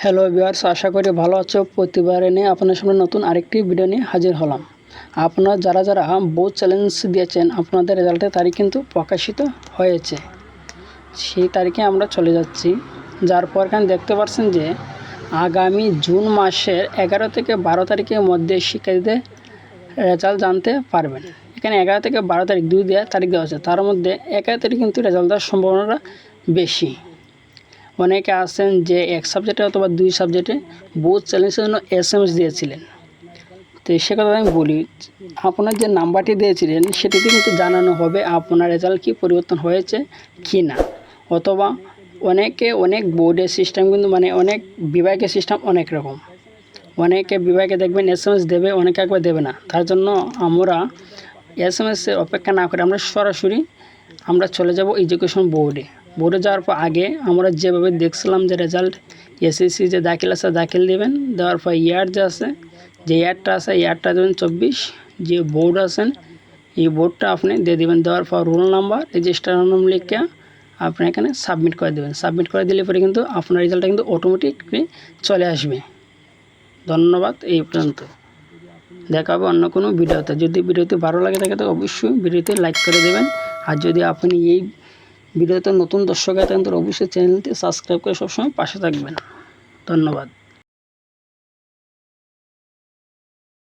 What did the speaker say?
Hello viewers, আশা করি ভালো আছো। প্রতিবারে নিয়ে আপনার সামনে নতুন আরেকটি ভিডিও নিয়ে হাজির হলাম। আপনারা যারা যারা বোর্ড চ্যালেঞ্জ দিয়েছেন আপনাদের রেজাল্টের তারিখ কিন্তু প্রকাশিত হয়েছে। সেই তারিখে আমরা চলে যাচ্ছি। যার পর এখানে দেখতে পাচ্ছেন যে আগামী জুন মাসের 11 থেকে 12 তারিখের মধ্যে শিক্ষার্থীদের রেজাল্ট জানতে পারবেন। এখানে 11 থেকে 12 তারিখ দুই তারিখ দেওয়া আছে, তার মধ্যে 11 তারিখ কিন্তু রেজাল্ট দেওয়ার সম্ভাবনাটা বেশি। অনেকে আছেন যে এক সাবজেক্টে অথবা দুই সাবজেক্টে বোর্ড চ্যালেঞ্জের জন্য SMS দিয়েছিলেন। তো সে কথা আমি বলি, আপনার যে নাম্বারটি দিয়েছিলেন সেটিতে কিন্তু জানানো হবে আপনার রেজাল্ট কি পরিবর্তন হয়েছে কি না। অথবা অনেক বোর্ডের সিস্টেম কিন্তু অনেক বিভাগের সিস্টেম অনেক রকম। অনেকে বিভাগে দেখবেন SMS দেবে, অনেকে একবার দেবে না। তার জন্য আমরা SMS-এর অপেক্ষা না করে আমরা সরাসরি চলে যাব এডুকেশন বোর্ডে যাওয়ার পর আগে আমরা যেভাবে দেখছিলাম যে রেজাল্ট SSC যে দাখিল আছে দাখিল দেবেন, দেওয়ার পর ইয়ার যে আছে যে ইয়ারটা আছে ইয়ারটা দেবেন 24, যে বোর্ড আছেন এই বোর্ডটা আপনি দিয়ে দেবেন। দেওয়ার পর রোল নাম্বার রেজিস্ট্রার নাম লিখে আপনি এখানে সাবমিট করে দেবেন। সাবমিট করে দিলে পরে কিন্তু আপনার রেজাল্টটা কিন্তু অটোমেটিকলি চলে আসবে। ধন্যবাদ। এই পর্যন্ত, দেখা হবে অন্য কোনো ভিডিওতে। যদি ভিডিওতে ভালো লাগে থাকে তো অবশ্যই ভিডিওতে লাইক করে দেবেন। আর যদি আপনি এই ভিডিওতে নতুন দর্শক থাকেন তো অবশ্যই চ্যানেলটি সাবস্ক্রাইব করে সবসময় পাশে থাকবেন। ধন্যবাদ।